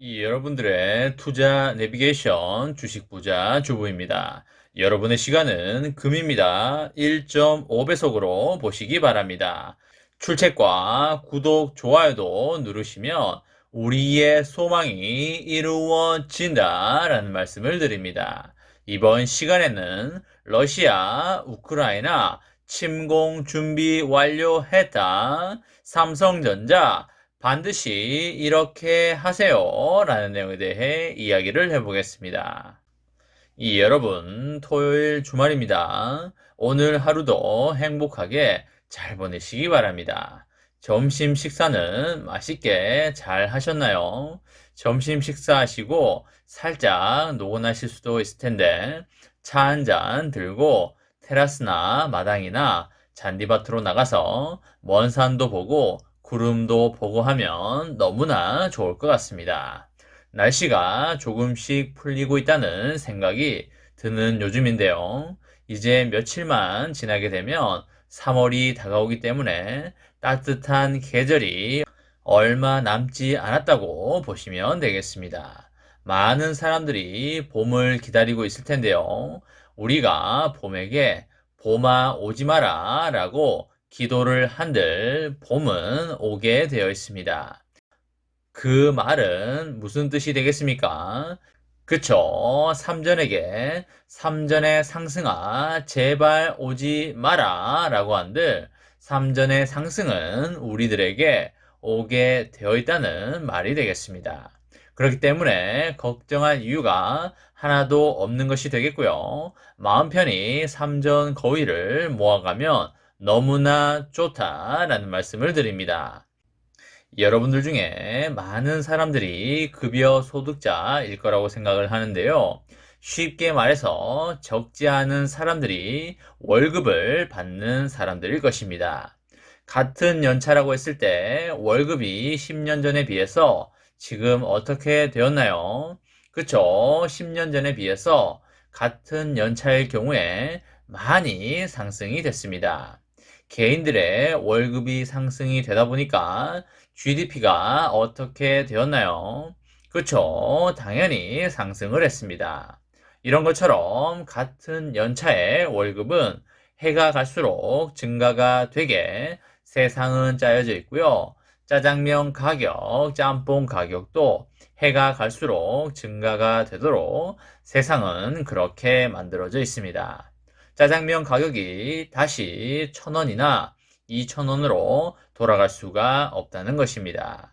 여러분들의 투자 내비게이션 주식 부자 주부입니다. 여러분의 시간은 금입니다. 1.5배속으로 보시기 바랍니다. 출첵과 구독, 좋아요도 누르시면 우리의 소망이 이루어진다라는 말씀을 드립니다. 이번 시간에는 러시아, 우크라이나 침공 준비 완료했다. 삼성전자 반드시 이렇게 하세요 라는 내용에 대해 이야기를 해보겠습니다. 여러분, 토요일 주말입니다. 오늘 하루도 행복하게 잘 보내시기 바랍니다. 점심 식사는 맛있게 잘 하셨나요? 점심 식사하시고 살짝 노곤하실 수도 있을 텐데 차 한 잔 들고 테라스나 마당이나 잔디밭으로 나가서 먼 산도 보고 구름도 보고 하면 너무나 좋을 것 같습니다. 날씨가 조금씩 풀리고 있다는 생각이 드는 요즘인데요. 이제 며칠만 지나게 되면 3월이 다가오기 때문에 따뜻한 계절이 얼마 남지 않았다고 보시면 되겠습니다. 많은 사람들이 봄을 기다리고 있을 텐데요. 우리가 봄에게 봄아 오지 마라 라고 기도를 한들 봄은 오게 되어 있습니다. 그 말은 무슨 뜻이 되겠습니까? 그쵸. 삼전에게 삼전의 상승아 제발 오지 마라 라고 한들 삼전의 상승은 우리들에게 오게 되어 있다는 말이 되겠습니다. 그렇기 때문에 걱정할 이유가 하나도 없는 것이 되겠고요. 마음 편히 삼전 거위를 모아가면 너무나 좋다라는 말씀을 드립니다. 여러분들 중에 많은 사람들이 급여 소득자일 거라고 생각을 하는데요. 쉽게 말해서 적지 않은 사람들이 월급을 받는 사람들일 것입니다. 같은 연차라고 했을 때 월급이 10년 전에 비해서 지금 어떻게 되었나요? 그쵸? 10년 전에 비해서 같은 연차일 경우에 많이 상승이 됐습니다. 개인들의 월급이 상승이 되다 보니까 GDP가 어떻게 되었나요? 그렇죠. 당연히 상승을 했습니다. 이런 것처럼 같은 연차의 월급은 해가 갈수록 증가가 되게 세상은 짜여져 있고요. 짜장면 가격, 짬뽕 가격도 해가 갈수록 증가가 되도록 세상은 그렇게 만들어져 있습니다. 짜장면 가격이 다시 1,000원이나 2,000원으로 돌아갈 수가 없다는 것입니다.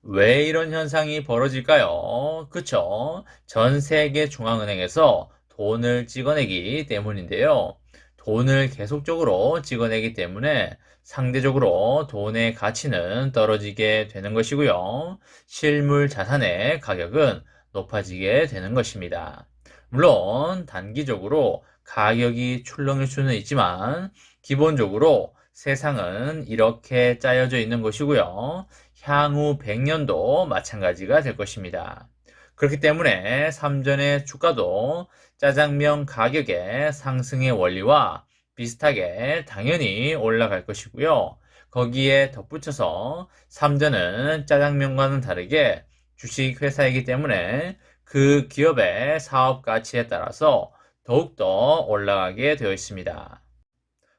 왜 이런 현상이 벌어질까요? 그쵸? 전 세계 중앙은행에서 돈을 찍어내기 때문인데요. 돈을 계속적으로 찍어내기 때문에 상대적으로 돈의 가치는 떨어지게 되는 것이고요. 실물 자산의 가격은 높아지게 되는 것입니다. 물론 단기적으로 가격이 출렁일 수는 있지만 기본적으로 세상은 이렇게 짜여져 있는 것이고요. 향후 100년도 마찬가지가 될 것입니다. 그렇기 때문에 삼전의 주가도 짜장면 가격의 상승의 원리와 비슷하게 당연히 올라갈 것이고요. 거기에 덧붙여서 삼전은 짜장면과는 다르게 주식회사이기 때문에 그 기업의 사업 가치에 따라서 더욱더 올라가게 되어 있습니다.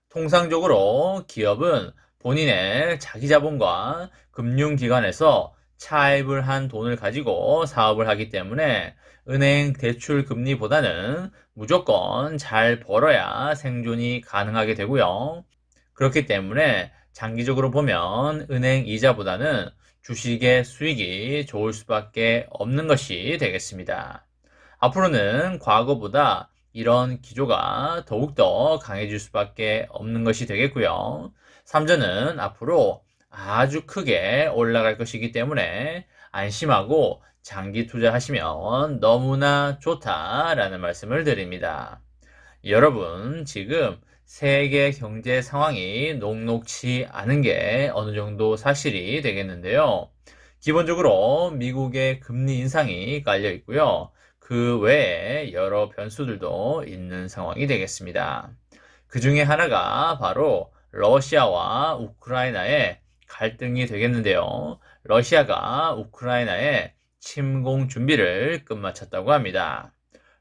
통상적으로 기업은 본인의 자기 자본과 금융기관에서 차입을 한 돈을 가지고 사업을 하기 때문에 은행 대출 금리보다는 무조건 잘 벌어야 생존이 가능하게 되고요. 그렇기 때문에 장기적으로 보면 은행 이자보다는 주식의 수익이 좋을 수밖에 없는 것이 되겠습니다. 앞으로는 과거보다 이런 기조가 더욱더 강해질 수밖에 없는 것이 되겠고요. 삼전은 앞으로 아주 크게 올라갈 것이기 때문에 안심하고 장기 투자하시면 너무나 좋다라는 말씀을 드립니다. 여러분, 지금 세계 경제 상황이 녹록치 않은 게 어느 정도 사실이 되겠는데요. 기본적으로 미국의 금리 인상이 깔려 있고요. 그 외에 여러 변수들도 있는 상황이 되겠습니다. 그 중에 하나가 바로 러시아와 우크라이나의 갈등이 되겠는데요. 러시아가 우크라이나에 침공 준비를 끝마쳤다고 합니다.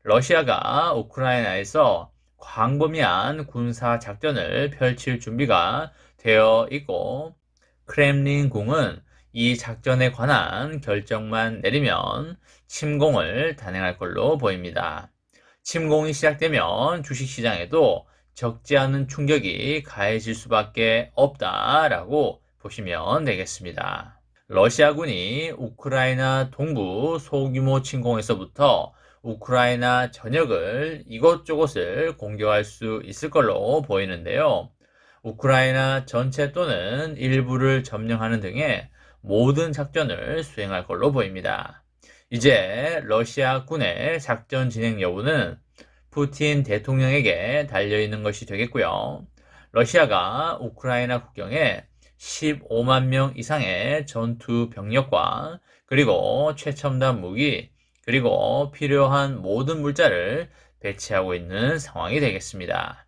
러시아가 우크라이나에서 광범위한 군사 작전을 펼칠 준비가 되어 있고 크렘린궁은 이 작전에 관한 결정만 내리면 침공을 단행할 걸로 보입니다. 침공이 시작되면 주식시장에도 적지 않은 충격이 가해질 수밖에 없다라고 보시면 되겠습니다. 러시아군이 우크라이나 동부 소규모 침공에서부터 우크라이나 전역을 이곳저곳을 공격할 수 있을 걸로 보이는데요. 우크라이나 전체 또는 일부를 점령하는 등의 모든 작전을 수행할 걸로 보입니다. 이제 러시아 군의 작전 진행 여부는 푸틴 대통령에게 달려있는 것이 되겠고요. 러시아가 우크라이나 국경에 15만 명 이상의 전투 병력과 그리고 최첨단 무기 그리고 필요한 모든 물자를 배치하고 있는 상황이 되겠습니다.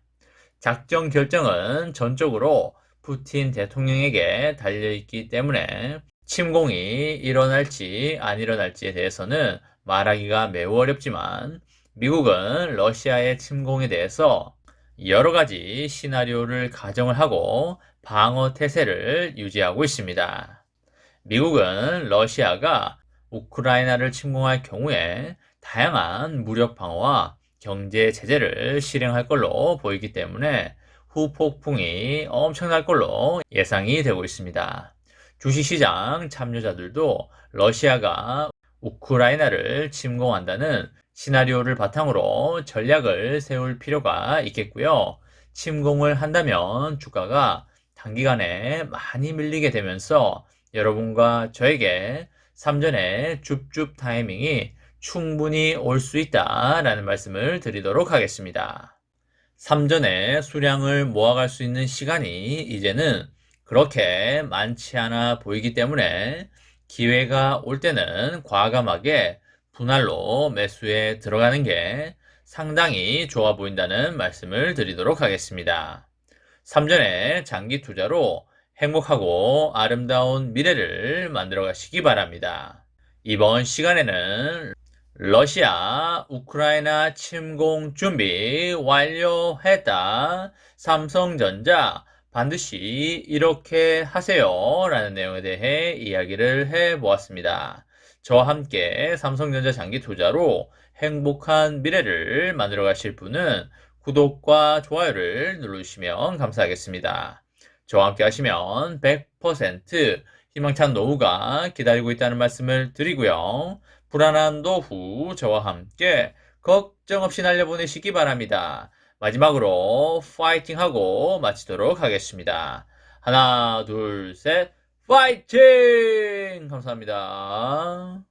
작전 결정은 전적으로 푸틴 대통령에게 달려있기 때문에 침공이 일어날지 안 일어날지에 대해서는 말하기가 매우 어렵지만 미국은 러시아의 침공에 대해서 여러 가지 시나리오를 가정을 하고 방어 태세를 유지하고 있습니다. 미국은 러시아가 우크라이나를 침공할 경우에 다양한 무력 방어와 경제 제재를 실행할 걸로 보이기 때문에 후폭풍이 엄청날 걸로 예상이 되고 있습니다. 주식시장 참여자들도 러시아가 우크라이나를 침공한다는 시나리오를 바탕으로 전략을 세울 필요가 있겠고요. 침공을 한다면 주가가 단기간에 많이 밀리게 되면서 여러분과 저에게 삼전의 줍줍 타이밍이 충분히 올 수 있다라는 말씀을 드리도록 하겠습니다. 삼전의 수량을 모아갈 수 있는 시간이 이제는 그렇게 많지 않아 보이기 때문에 기회가 올 때는 과감하게 분할로 매수에 들어가는 게 상당히 좋아 보인다는 말씀을 드리도록 하겠습니다. 삼전의 장기 투자로 행복하고 아름다운 미래를 만들어 가시기 바랍니다. 이번 시간에는 러시아 우크라이나 침공 준비 완료했다. 삼성전자 반드시 이렇게 하세요 라는 내용에 대해 이야기를 해보았습니다. 저와 함께 삼성전자 장기 투자로 행복한 미래를 만들어 가실 분은 구독과 좋아요를 눌러주시면 감사하겠습니다. 저와 함께 하시면 100% 희망찬 노후가 기다리고 있다는 말씀을 드리고요. 불안한 노후 저와 함께 걱정 없이 날려보내시기 바랍니다. 마지막으로 파이팅하고 마치도록 하겠습니다. 하나, 둘, 셋, 파이팅! 감사합니다.